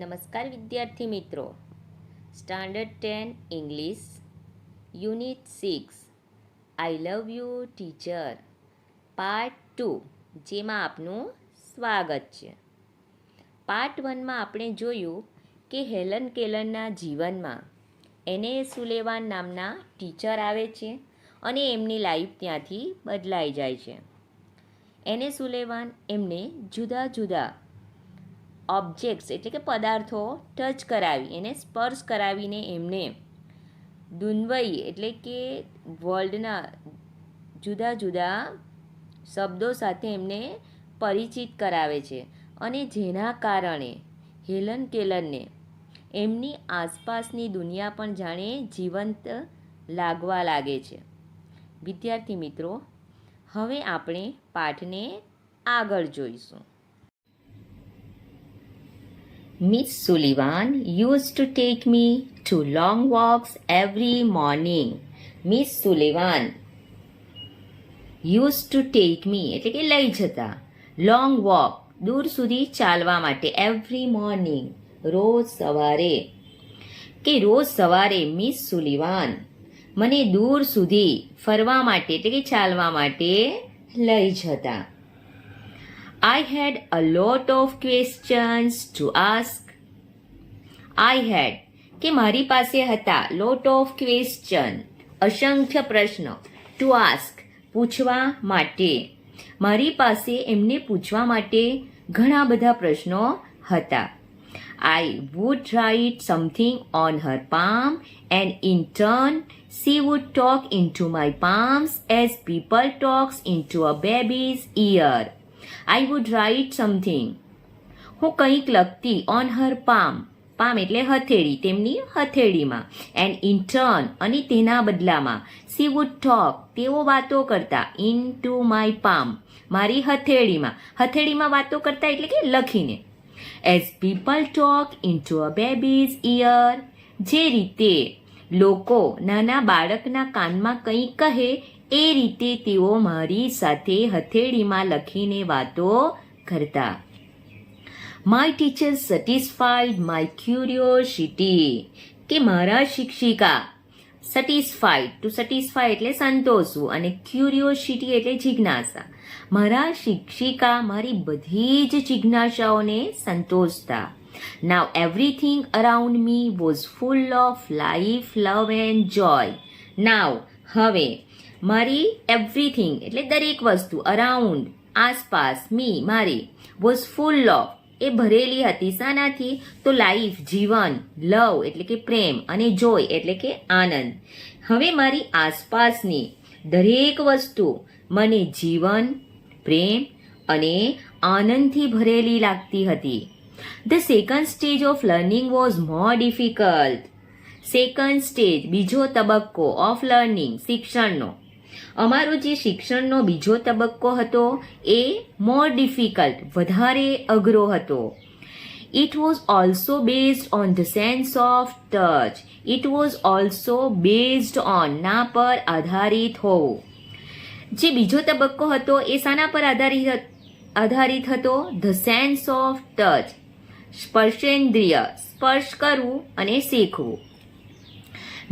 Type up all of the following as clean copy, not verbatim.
નમસ્કાર વિદ્યાર્થી મિત્રો. Standard 10 English unit 6 I love you teacher part 2 જેમાં આપનું સ્વાગત છે. પાર્ટ 1માં આપણે જોયું કે હેલન કેલરના જીવનમાં એને સુલેવાન નામના ટીચર આવે છે અને એમની લાઈફ ત્યાંથી બદલાઈ જાય છે. એને સુલેવાન એમને જુદા જુદા ઓબ્જેક્ટ્સ એટલે કે પદાર્થો ટચ કરાવી એને સ્પર્શ કરાવીને એમને દુન્વઈ એટલે કે વર્લ્ડના જુદા જુદા શબ્દો સાથે એમને પરિચિત કરાવે છે અને જેના કારણે હેલન કેલરને એમની આસપાસની દુનિયા પણ જાણે જીવંત લાગવા લાગે છે. વિદ્યાર્થી મિત્રો, હવે આપણે પાઠને આગળ જોઈશું. Miss Sullivan used to take me to long walks every morning. Miss Sullivan used to take me એટલે કે લઈ જતા long walk દૂર સુધી ચાલવા માટે every morning રોજ સવારે મિસ સુલિવાન મને દૂર સુધી ફરવા માટે એટલે કે ચાલવા માટે લઈ જતા. I had a lot of questions to ask. કે મારી પાસે હતા lot of question અસંખ્ય પ્રશ્નો to ask પૂછવા માટે. મારી પાસે એમને પૂછવા માટે ઘણા બધા પ્રશ્નો હતા. I would write something on her palm and in turn she would talk into my palms as people talks into a baby's ear. I would write something. હું કંઈક લખતી on her palm એટલે હથેળી, તેમની હથેળીમાં, and in turn અને તેના બદલામાં she would talk તેઓ વાતો કરતા into my palm મારી હથેળીમાં વાતો કરતા એટલે કે લખીને. as people talk into a baby's ear જે રીતે લોકો નાના બાળકના કાનમાં કંઈક કહે એ રીતે તેઓ મારી સાથે હથેળીમાં લખીને વાતો કરતા. My teacher satisfied my curiosity કે મારા શિક્ષિકા satisfied to satisfy એટલે સંતોષવું અને curiosity એટલે જિજ્ઞાસા. મારા શિક્ષિકા મારી બધી જ જિજ્ઞાસાઓને સંતોષતા. Now everything around me was full of life, love and joy. Now હવે મારી એવરીથિંગ એટલે દરેક વસ્તુ અરાઉન્ડ આસપાસ મી મારી વોઝ ફૂલ ઓફ એ ભરેલી હતી શાનાથી તો લાઈફ જીવન, લવ એટલે કે પ્રેમ અને જોય એટલે કે આનંદ. હવે મારી આસપાસની દરેક વસ્તુ મને જીવન, પ્રેમ અને આનંદથી ભરેલી લાગતી હતી. The second stage of learning was more difficult. Second stage બીજો તબક્કો ઓફ લર્નિંગ શિક્ષણનો. અમારો જે શિક્ષણનો બીજો તબક્કો હતો એ મોર ડિફિકલ્ટ વધારે અઘરો હતો. It was also based on the sense of touch. It was also based on ના પર આધારિત હોવું. જે બીજો તબક્કો હતો એ શાના પર આધારિત હતો? The sense of touch સ્પર્શેન્દ્રિય સ્પર્શ કરવું અને શીખવું.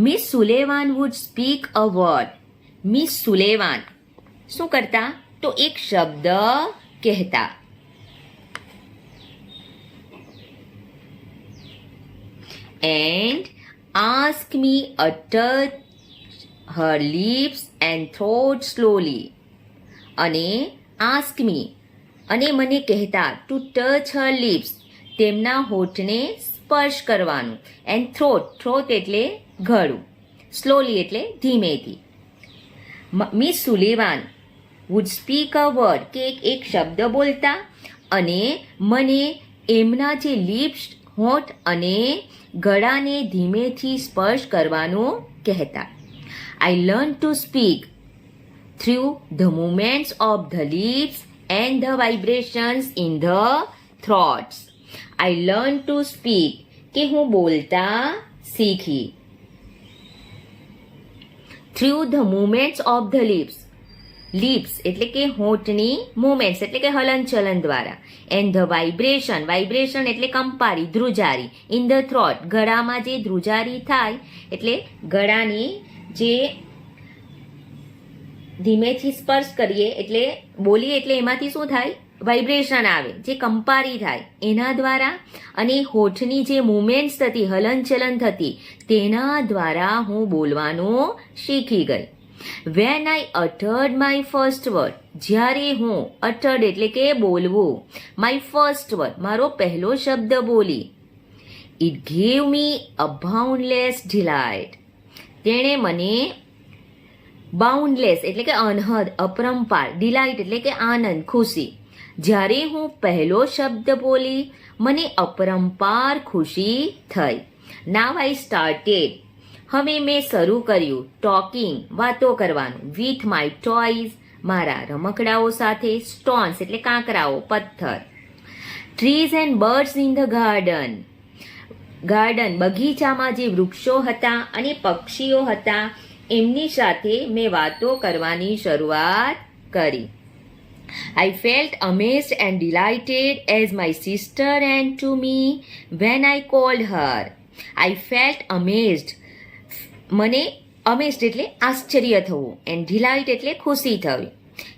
Miss Sullivan would speak a word. Miss સુલેવાન શું કરતા તો એક શબ્દ કહેતા. And ask me to touch her lips and throat slowly. અને ask me અને મને કહેતા to touch her lips તેમના હોઠને સ્પર્શ કરવાનું and throat એટલે ગળું, slowly એટલે ધીમેથી. Miss સુલેવાન wood speak a word કે એક શબ્દ બોલતા અને મને એમના જે લિપ્સ હોઠ અને ગળાને ધીમેથી સ્પર્શ કરવાનું કહેતા. I learn to speak through the movements of the lips and the vibrations in the throats. I learn to speak કે હું બોલતા શીખી. Through the movements of the lips lips એટલે કે હોઠની મુવમેન્ટ્સ એટલે કે હલનચલન દ્વારા. એન્ડ ધ વાઇબ્રેશન, વાઇબ્રેશન એટલે કંપારી, ધ્રુજારી. ઇન ધ થ્રોટ, ગળામાં જે ધ્રુજારી થાય એટલે ગળાની જે ધીમેથી સ્પર્શ કરીએ એટલે બોલીએ એટલે એમાંથી શું થાય? વાઇબ્રેશન આવે, જે કંપારી થાય એના દ્વારા, અને હોઠની જે મુવમેન્ટ્સ થતી, હલનચલન થતી, તેના દ્વારા હું બોલવાનું શીખી ગઈ. When I uttered my first word, જ્યારે હું અટર્ડ એટલે કે બોલવું, માય ફર્સ્ટ વર્ડ મારો પહેલો શબ્દ બોલી, it gave me a boundless delight, તેણે મને બાઉન્ડલેસ એટલે કે અનહદ, અપરંપાર, ડિલાઇટ એટલે કે આનંદ, ખુશી. જ્યારે હું પહેલો શબ્દ બોલી મને અપરંપાર ખુશી થઈ. નાવ આઈ સ્ટાર્ટેડ, હવે મેં શરૂ કર્યું, ટોકિંગ વાતો કરવાનું, વિથ માય ટોયઝ મારા રમકડાઓ સાથે, સ્ટોન્સ એટલે કાંકરાઓ, પથ્થર. Trees and birds in the garden, garden બગીચામાં જે વૃક્ષો હતા અને પક્ષીઓ હતા એમની સાથે મેં વાતો કરવાની શરૂઆત કરી. I felt amazed and delighted as my sister ran to me when I called her. I felt amazed. મને amazed એટલે આશ્ચર્ય થવું, and delight એટલે ખુશી થવી,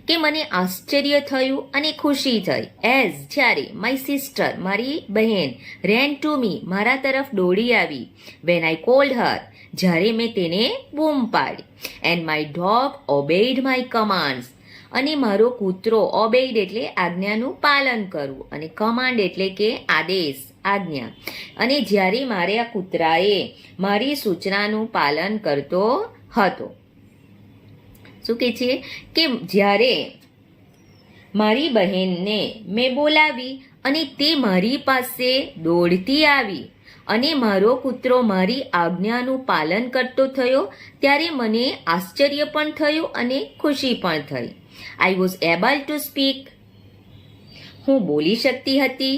કે મને આશ્ચર્ય થયું અને ખુશી થઈ. As જ્યારે my sister મારી બહેન, ran to me મારા તરફ દોડી આવી, when I called her જ્યારે મેં તેને બૂમ પાડી, and my dog obeyed my commands અને મારો કૂતરો, ઓબેઇડ એટલે આજ્ઞાનું પાલન કરવું, અને કમાન્ડ એટલે કે આદેશ, આજ્ઞા. અને જ્યારે મારે આ કૂતરાએ મારી સૂચનાનું પાલન કરતો હતો. શું કહે છે કે જ્યારે મારી બહેનને મેં બોલાવી અને તે મારી પાસે દોડતી આવી અને મારો કૂતરો મારી આજ્ઞાનું પાલન કરતો થયો, ત્યારે મને આશ્ચર્ય પણ થયું અને ખુશી પણ થઈ. I was able to speak. હું બોલી શકતી હતી.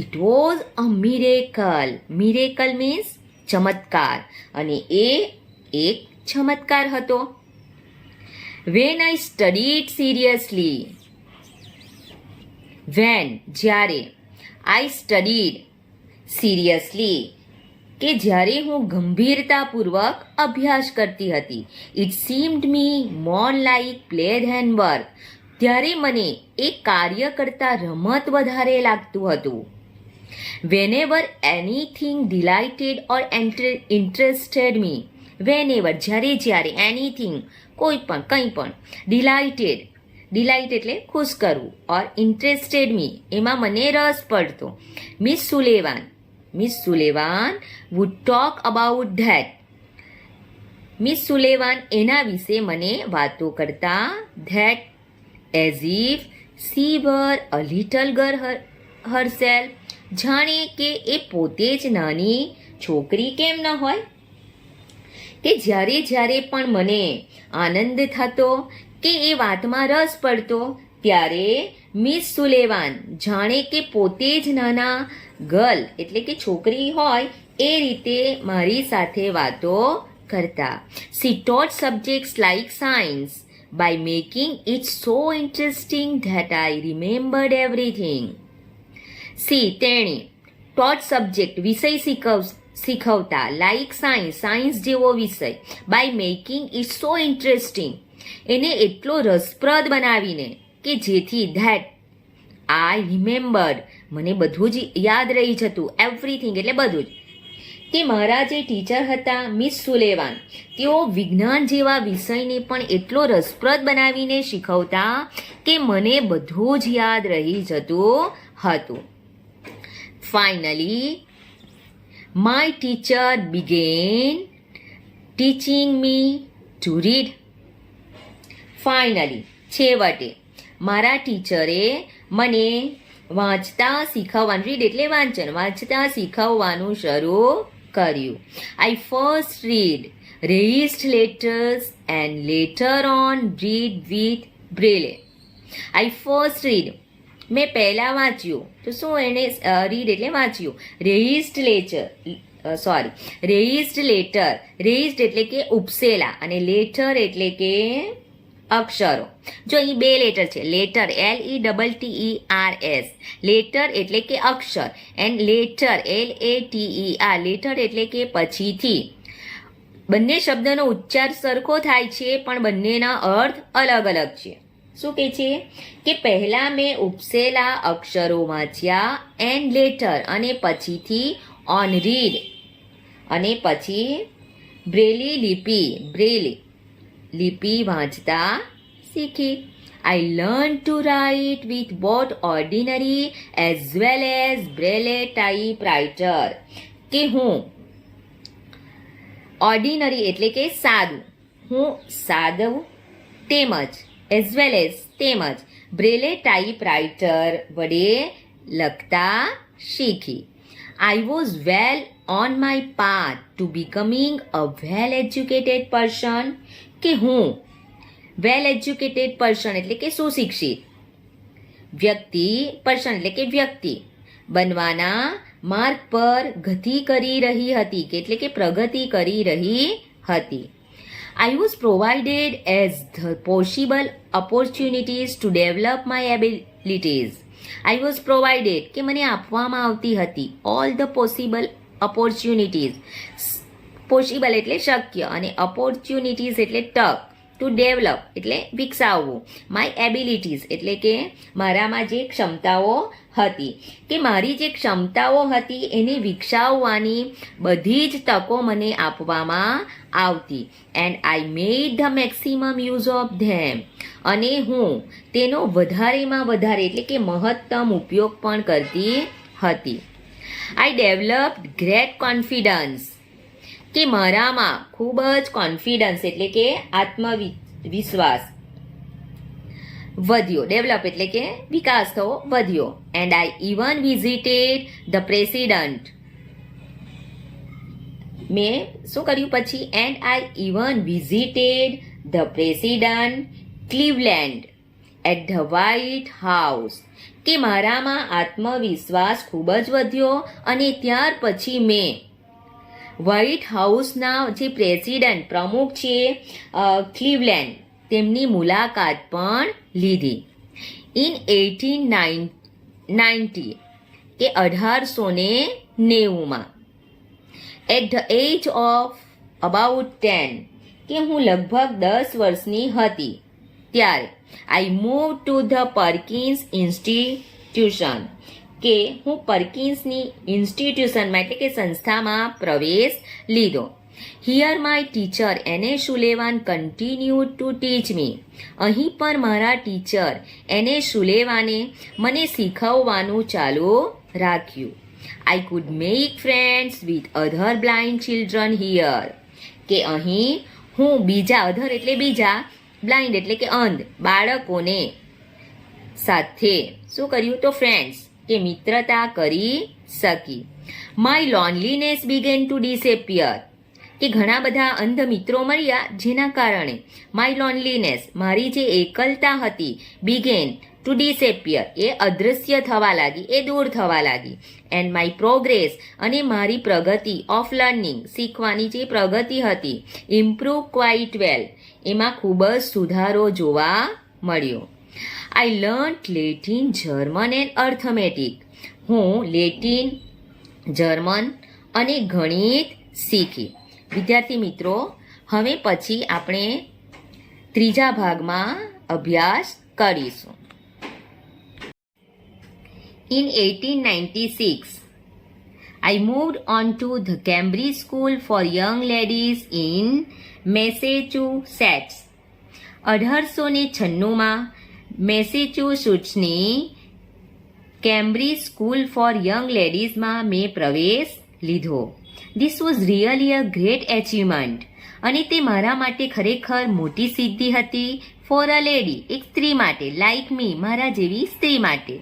It was a miracle. Miracle means ચમત્કાર, અને એ એક ચમત્કાર હતો. When I studied seriously. When જ્યારે I studied seriously કે જ્યારે હું ગંભીરતાપૂર્વક અભ્યાસ કરતી હતી. It seemed me more like play than work, ત્યારે મને એ કાર્ય કરતા રમત વધારે લાગતું હતું. Whenever anything delighted or interested me, whenever જ્યારે એનીથિંગ કોઈ પણ, કંઈ પણ, ડિલાઇટેડ, ડિલાઇટ એટલે ખુશ કરવું, ઓર ઇન્ટરેસ્ટેડ મી એમાં મને રસ પડતો. Miss Sullivan would talk about that. Miss Sullivan એના વિશે મને વાતો કરતા, that as if she were a little girl herself, જાણે કે એ પોતે જ નાની છોકરી કેમ ન હોય. કે જ્યારે પણ મને આનંદ થતો કે એ વાતમાં રસ પડતો, ત્યારે મિસ સુલેવાન જાણે કે પોતે જ નાના ગર્લ એટલે કે છોકરી હોય એ રીતે મારી સાથે વાતો કરતા. She taught subjects like science by making it so interesting that I remembered everything. તેણે taught subject વિષય શીખવતા, like science, સાયન્સ જેવો વિષય, by making it so interesting એને એટલો રસપ્રદ બનાવીને કે જેથી that I remembered મને બધું જ યાદ રહી જતું, એવરીથિંગ એટલે બધું જ. કે મારા જે ટીચર હતા મિસ સુલેવાન, તેઓ વિજ્ઞાન જેવા વિષયને પણ એટલો રસપ્રદ બનાવીને શીખવતા કે મને બધું જ યાદ રહી જતું હતું. Finally my teacher began teaching me to read. Finally છેવટે મારા ટીચરે મને વાંચતા શીખવવાનું, રીડ એટલે વાંચન, વાંચતા શીખવવાનું શરૂ કર્યું. I first read raised letters and later on read with braille. I first read મેં પહેલાં વાંચ્યું, તો શું એને રીડ એટલે વાંચ્યું, રેઇઝડ લેટર, રેઇઝડ એટલે કે ઉપસેલા, અને લેટર એટલે કે અક્ષરો. જો અહીં બે લેટર છે, લેટર LETTERS, લેટર એટલે કે અક્ષર, એન્ડ લેટર LATER, લેટર એટલે કે પછીથી. બંને શબ્દનો ઉચ્ચાર સરખો થાય છે પણ બંનેના અર્થ અલગ અલગ છે. શું કહે છે કે પહેલા મેં ઉપસેલા અક્ષરો વાંચ્યા એન્ડ લેટર, અને પછીથી ઓન રીડ, અને પછી બ્રેલી લિપિ વાંચતા શીખી. I learn to write with both ordinary as well as Braille typewriter. કે હું ઓર્ડિનરી એટલે કે સાદું, હું સાદું તેમજ એઝ વેલ એઝ તેમજ બ્રેલે ટાઈપરાઇટર વડે લખતા શીખી. I was well on my path to becoming a well educated person. કે હું વેલ એજ્યુકેટેડ પર્સન એટલે કે સુશિક્ષિત પર્સન એટલે કે વ્યક્તિ બનવાના માર્ગ પર ગતિ કરી રહી હતી, કે એટલે કે પ્રગતિ કરી રહી હતી. I was provided as the possible opportunities to develop my abilities. I was provided કે મને આપવામાં આવતી હતી all the possible opportunities. Possible એટલે શક્ય, અને ઓપોર્ચ્યુનિટીઝ એટલે તક, ટુ ડેવલપ એટલે વિકસાવવું, માય એબિલિટીઝ એટલે કે મારામાં જે ક્ષમતાઓ હતી, કે મારી જે ક્ષમતાઓ હતી એને વિકસાવવાની બધી જ તકો મને આપવામાં આવતી. And I made the maximum use of them, અને હું તેનો વધારેમાં વધારે એટલે કે મહત્તમ ઉપયોગ પણ કરતી હતી. આઈ ડેવલપ્ડ ગ્રેટ કોન્ફિડન્સ, કે મારામાં ખૂબ જ કોન્ફિડન્સ એટલે કે આત્મવિશ્વાસ વધ્યો. ડેવલપ એટલે કે વિકાસ થવો, વધ્યો. And I even visited the president, મેં શું કર્યું પછી, and I even visited the president Cleveland at the White House, કે મારામાં આત્મવિશ્વાસ ખૂબ જ વધ્યો, અને ત્યાર પછી મેં વ્હાઇટ હાઉસના જે પ્રેસિડન્ટ પ્રમુખ છે ક્લીવલેન્ડ, તેમની મુલાકાત પણ લીધી. ઇન 1890, કે 1890માં, at the age of about 10, કે હું લગભગ 10 વર્ષની હતી ત્યારે I move to the Perkins institution, કે હું પર્કિન્સની ઇન્સ્ટિટ્યુશનમાં એટલે કે સંસ્થામાં પ્રવેશ લીધો. હિયર માય ટીચર એને સુલેવાન કન્ટિન્યુ ટુ ટીચ મી, અહીં પણ મારા ટીચર એને સુલેવાને મને શીખવવાનું ચાલુ રાખ્યું. I could make friends with other blind children here, કે અહીં હું બીજા, અધર એટલે બીજા, બ્લાઇન્ડ એટલે કે અંધ બાળકોને સાથે શું કર્યું તો ફ્રેન્ડ્સ કે મિત્રતા કરી શકી. માય લોનલીનેસ બિગેન ટુ ડિસએપિયર, કે ઘણા બધા અંધ મિત્રો મળ્યા જેના કારણે માય લોનલીનેસ મારી જે એકલતા હતી બિગેન ટુ ડિસએપિયર એ અદૃશ્ય થવા લાગી, એ દૂર થવા લાગી. એન્ડ માય પ્રોગ્રેસ અને મારી પ્રગતિ ઓફ લર્નિંગ શીખવાની જે પ્રગતિ હતી ઇમ્પ્રૂવ ક્વાઇટ વેલ એમાં ખૂબ જ સુધારો જોવા મળ્યો. I learn Latin German and arithmetic, હું લેટિન જર્મન અને ગણિત શીખી. વિદ્યાર્થી મિત્રો, હવે પછી આપણે ત્રીજા ભાગમાં અભ્યાસ કરીશું. In 1896, I moved on to the Cambridge School for Young Ladies in Massachusetts. 1896માં મેસેચ્યુસેટ્સની કેમ્બ્રિજ સ્કૂલ ફોર યંગ લેડીઝમાં મેં પ્રવેશ લીધો. This was really a great achievement, અને તે મારા માટે ખરેખર મોટી સિદ્ધિ હતી. ફોર અ લેડી, એક સ્ત્રી માટે, લાઇક મી, મારા જેવી સ્ત્રી માટે.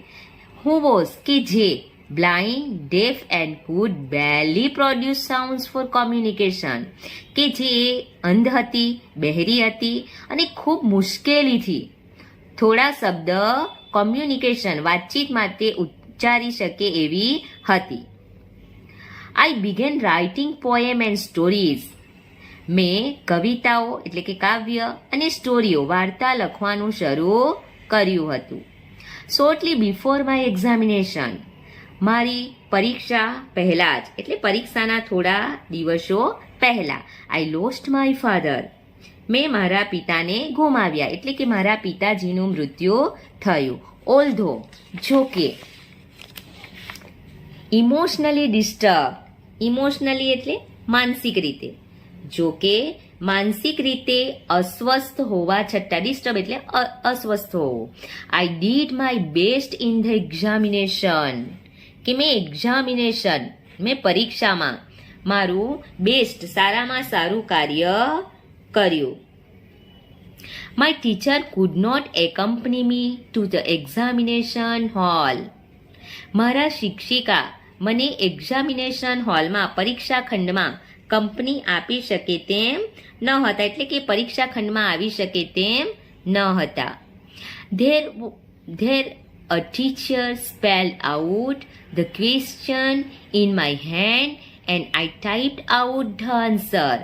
હુ વોઝ, કે જે blind, deaf and could barely produce sounds for communication, કે જે અંધ હતી, બહેરી હતી અને ખૂબ મુશ્કેલીથી થોડા શબ્દ કોમ્યુનિકેશન વાતચીત માટે ઉચ્ચારી શકે એવી હતી. I began writing poem and stories, મેં કવિતાઓ એટલે કે કાવ્ય અને સ્ટોરીઓ વાર્તા લખવાનું શરૂ કર્યું હતું. શોર્ટલી બિફોર માય એક્ઝામિનેશન, મારી પરીક્ષા પહેલાં જ એટલે પરીક્ષાના થોડા દિવસો પહેલાં, આઈ લોસ્ટ માય ફાધર, મેં મારા પિતાને ગુમાવ્યા એટલે કે મારા પિતાજીનું મૃત્યુ થયું. ઓલ્ધો જોકે, ઇમોશનલી ડિસ્ટર્બ, ઇમોશનલી એટલે માનસિક રીતે, જોકે માનસિક રીતે અસ્વસ્થ હોવા છતાં, ડિસ્ટર્બ એટલે અસ્વસ્થ હોવું. I did my best in the examination, કે મેં પરીક્ષામાં મારું બેસ્ટ સારામાં સારું કાર્ય કર્યું. My teacher could not accompany me to the examination hall, મારા શિક્ષિકા મને એક્ઝામિનેશન હોલમાં પરીક્ષા ખંડમાં કંપની આપી શકે તેમ ન હતા એટલે કે પરીક્ષા ખંડમાં આવી શકે તેમ ન હતા. There a teacher spelled out the question in my hand and I typed out the answer,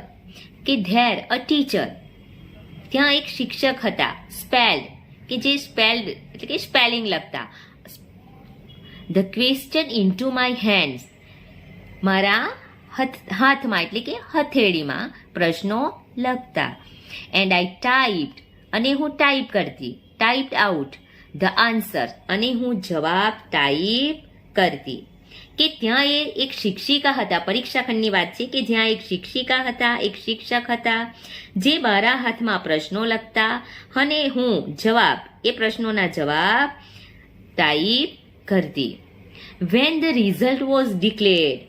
કે ધેર અ ટીચર, ત્યાં એક શિક્ષક હતા, સ્પેલ્ડ કે જે સ્પેલ્ડ એટલે કે સ્પેલિંગ લખતા, the question in to my hands, મારા હાથમાં એટલે કે હથેળીમાં પ્રશ્નો લખતા, એન્ડ આઈ ટાઈપ્ડ અને હું ટાઈપ કરતી, ટાઈપ્ડ આઉટ ધ આન્સર અને હું જવાબ ટાઈપ કરતી. કે ત્યાં એક શિક્ષિકા હતા, પરીક્ષા ખંડની વાત છે કે જ્યાં એક શિક્ષિકા હતા, એક શિક્ષક હતા જે મારા હાથમાં પ્રશ્નો લખતા અને હું જવાબ, એ પ્રશ્નોના જવાબ ટાઈપ કરતી. When the result was declared,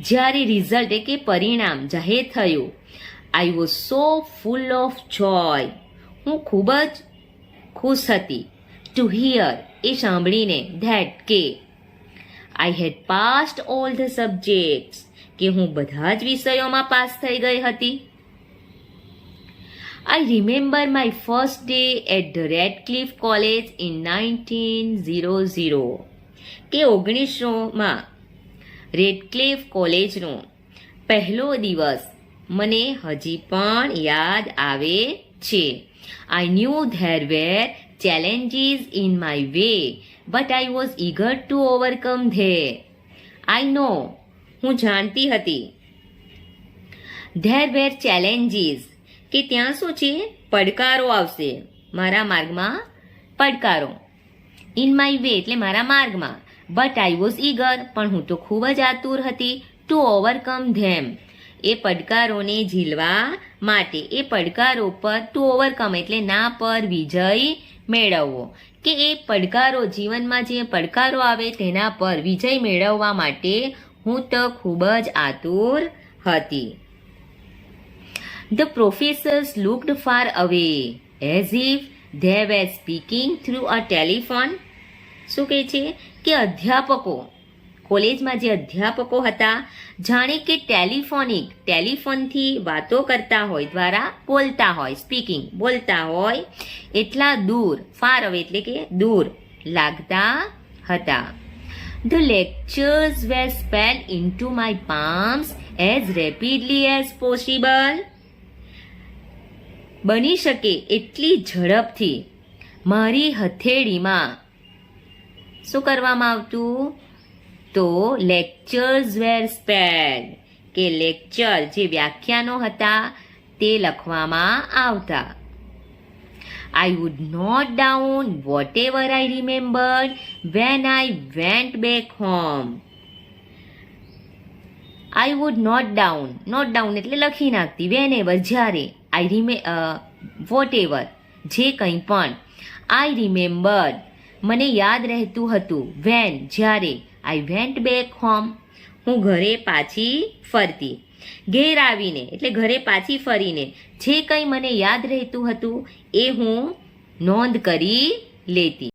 જ્યારે રિઝલ્ટ એટલે કે પરિણામ જાહેર થયું, I was so full of joy, હું ખૂબ જ ખુશ હતી. ટુ હિયર, એ સાંભળીને, ધેટ કે I had passed all the subjects, કે હું બધા જ વિષયોમાં પાસ થઈ ગઈ હતી. I remember my first day at the Radcliffe College in 1900, કે 1900માં રેડક્લિફ કોલેજનો પહેલો દિવસ મને હજી પણ યાદ આવે છે. I knew there were challenges in my way, but I was eager to overcome them. I know, હું જાણતી હતી. There were challenges, કે ત્યાં શું છે, પડકારો આવશે, મારા માર્ગમાં પડકારો. In my way એટલે મારા માર્ગમાં, but I was eager, પણ હું તો ખૂબ જ આતુર હતી, to overcome them, એ પડકારોને ઝીલવા માટે, એ પડકારો પર, ટુ ઓવરકમ એટલે ના પર વિજય મેળવવો, કે એ પડકારો, જીવનમાં જે પડકારો આવે તેના પર વિજય મેળવવા માટે હું તો ખૂબ જ આતુર હતી. The professors looked far away as if they were speaking through a telephone, શું કહે છે કે અધ્યાપકો, કોલેજમાં જે અધ્યાપકો હતા જાણે કે ટેલિફોનથી વાતો કરતા હોય, દ્વારા બોલતા હોય, સ્પીકિંગ બોલતા હોય એટલા દૂર, ફાર અવે એટલે કે દૂર લાગતા હતા. The lectures were spelled into my palms as rapidly as possible, બની શકે એટલી ઝડપથી મારી હથેળીમાં શું કરવામાં આવતું, તો લેક્ચર્સ વેર સ્પેન્ડ, કે લેક્ચર જે વ્યાખ્યાનો હતા તે લખવામાં આવતા. I would note down whatever I remembered when I went back home. I would note down, note down એટલે લખી નાખતી, વેન એવર જ્યારે, વોટ એવર જે કંઈ પણ, આઈ રિમેમ્બર્ડ મને યાદ રહેતું હતું, વેન જ્યારે, આઈ વેન્ટ બેક હોમ હું ઘરે પાછી ફરતી, ઘેર આવીને એટલે ઘરે પાછી ફરીને જે કંઈ મને યાદ રહેતું હતું એ હું નોંધ કરી લેતી.